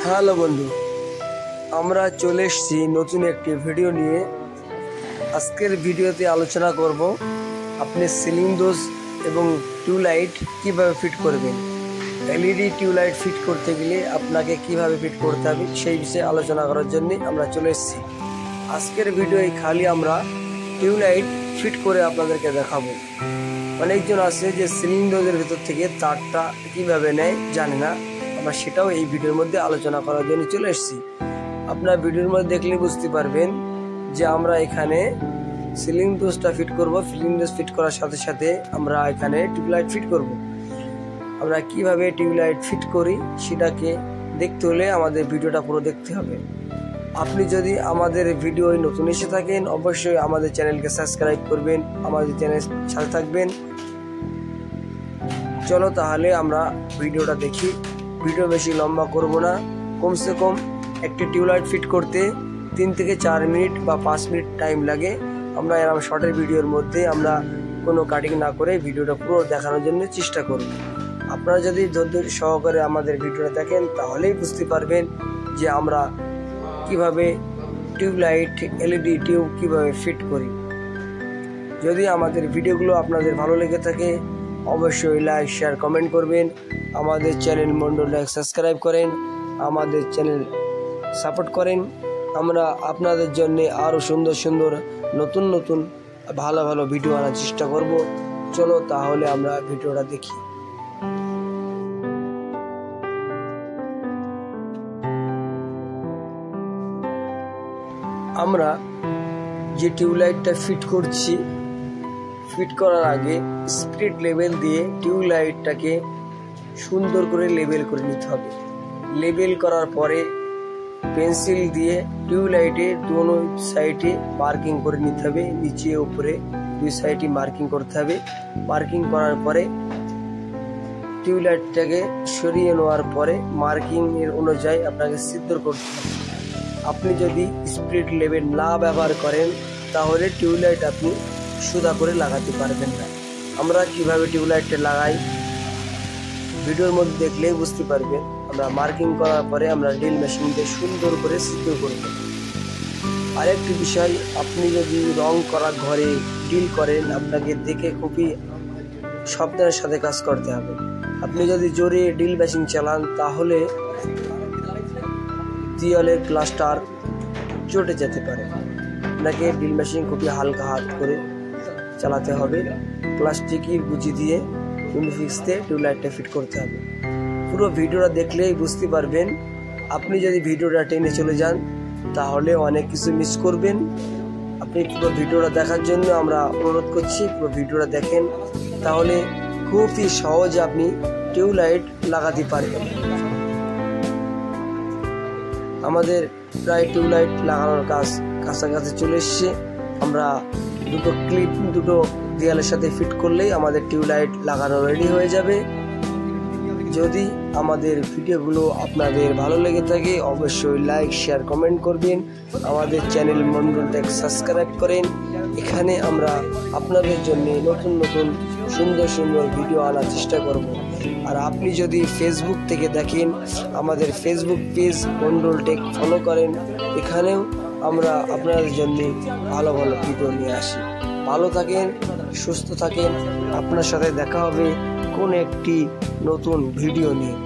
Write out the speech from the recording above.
Hello বন্ধু, আমরা চলে এসেছি নতুন একটি ভিডিও নিয়ে। আজকের ভিডিওতে আলোচনা করব আপনি সিলিং দোজ এবং টিউবলাইট কিভাবে ফিট করবেন। এলইডি টিউবলাইট ফিট করতে গেলে আপনাকে কিভাবে ফিট করতে হবে সেই বিষয়ে আলোচনা করার জন্য আমরা চলে এসেছি। আজকের ভিডিওয় খালি আমরা টিউবলাইট ফিট করে আপনাদেরকে দেখাবো। অনেকজন আছে যে সিলিং দোজের ভিতর থেকে তারটা কিভাবে নেয় জানে না, আমরা সেটাও এই ভিডিওর মধ্যে আলোচনা করার জন্য চলে এসেছি। আপনার ভিডিওর মধ্যে দেখলে বুঝতে পারবেন যে আমরা এখানে সিলিং দোজটা ফিট করব। সিলিং দোজ ফিট করার সাথে সাথে আমরা এখানে টিউবলাইট ফিট করব। আমরা কিভাবে টিউবলাইট ফিট করি সেটাকে দেখতে হলে আমাদের ভিডিওটা পুরো দেখতে হবে। আপনি যদি আমাদের ভিডিও নতুন এসে থাকেন অবশ্যই আমাদের চ্যানেলকে সাবস্ক্রাইব করবেন, আমাদের চ্যানেল সাথে থাকবেন। চলো তাহলে আমরা ভিডিওটা দেখি। ভিডিও বেশি লম্বা করব না, কমসে কম একটি টিউবলাইট ফিট করতে 3 থেকে 4 মিনিট বা 5 মিনিট টাইম লাগে। আমরা এরকম শর্টের ভিডিওর মধ্যে আমরা কোনো কাটিং না করে ভিডিওটা পুরো দেখানোর জন্য চেষ্টা করব। আপনারা যদি ধৈর্য সহকারে আমাদের ভিডিওটা দেখেন তাহলেই বুঝতে পারবেন যে আমরা কিভাবে টিউবলাইট এলইডি টিউব কিভাবে ফিট করি। যদি আমাদের ভিডিওগুলো আপনাদের ভালো লেগে থাকে অবশ্যই লাইক শেয়ার কমেন্ট করবেন। আমাদের চ্যানেল মন্ডলটা সাবস্ক্রাইব করেন, আমাদের চ্যানেল সাপোর্ট করেন। আমরা আপনাদের জন্য আরও সুন্দর সুন্দর নতুন নতুন ভালো ভালো ভিডিও আনার চেষ্টা করব। চলো তাহলে আমরা ভিডিওটা দেখি। আমরা যে টিউবলাইটটা ফিট করছি, ফিট করার আগে স্পিরিট লেভেল দিয়ে টিউবলাইটটাকে সুন্দর করে লেবেল করে নিতে হবে। লেবেল করার পরে পেন্সিল দিয়ে টিউবলাইটে দোনো সাইডে মার্কিং করে নিতে হবে, নিচে উপরে 2 সাইডে মার্কিং করতে হবে। মার্কিং করার পরে টিউবলাইটটাকে সরিয়ে নেওয়ার পরে মার্কিং এর অনুযায়ী আপনাকে ছিদ্র করতে হবে। আপনি যদি স্পিরিট লেভেল না ব্যবহার করেন তাহলে টিউবলাইট আপনি সোজা করে লাগাতে পারবেন না। আমরা কিভাবে টিউবলাইটটা লাগাই ভিডিওর মধ্যে দেখলেই বুঝতে পারবেন। আমরা মার্কিং করার পরে আমরা ড্রিল মেশিন দিয়ে সুন্দর করে ছিদ্র করব। আরেকটি বিষয়, আপনি যদি রং করা ঘরে ড্রিল করেন আপনাকে দেখে খুবই সাবধানের সাথে কাজ করতে হবে। আপনি যদি জোরে ড্রিল মেশিন চালান তাহলে দেয়ালের প্লাস্টার চটে যেতে পারে। আপনাকে ড্রিল মেশিন খুবই হালকা হাত করে চালাতে হবে। প্লাস্টিকের গুঁজি দিয়ে ফিক্স দিয়ে টিউবলাইটটা ফিট করতে হবে। পুরো ভিডিওটা দেখলেই বুঝতে পারবেন। আপনি যদি ভিডিওটা টেনে চলে যান তাহলে অনেক কিছু মিস করবেন। আপনি পুরো ভিডিওটা দেখার জন্য আমরা অনুরোধ করছি, পুরো ভিডিওটা দেখেন তাহলে খুবই সহজে আপনি টিউবলাইট লাগাতে পারবেন। আমাদের প্রায় টিউবলাইট লাগানোর কাজ কাছাকাছি চলে এসছে। আমরা দুটো দেয়ালের সাথে ফিট করলেই আমাদের টিউবলাইট লাগানো রেডি হয়ে যাবে। যদি আমাদের ভিডিওগুলো আপনাদের ভালো লেগে থাকে অবশ্যই লাইক শেয়ার কমেন্ট করবেন। আমাদের চ্যানেল মন্ডলটাকে সাবস্ক্রাইব করেন। এখানে আমরা আপনাদের জন্য নতুন নতুন সুন্দর সুন্দর ভিডিও আনার চেষ্টা করব। আর আপনি যদি ফেসবুক থেকে দেখেন আমাদের Facebook page Mondal tech follow করেন। এখানেও আমরা আপনাদের জন্য ভালো ভালো ভিডিও নিয়ে আসি। ভালো থাকেন, সুস্থ থাকেন। আপনার সাথে দেখা হবে কোন একটি নতুন ভিডিও নিয়ে।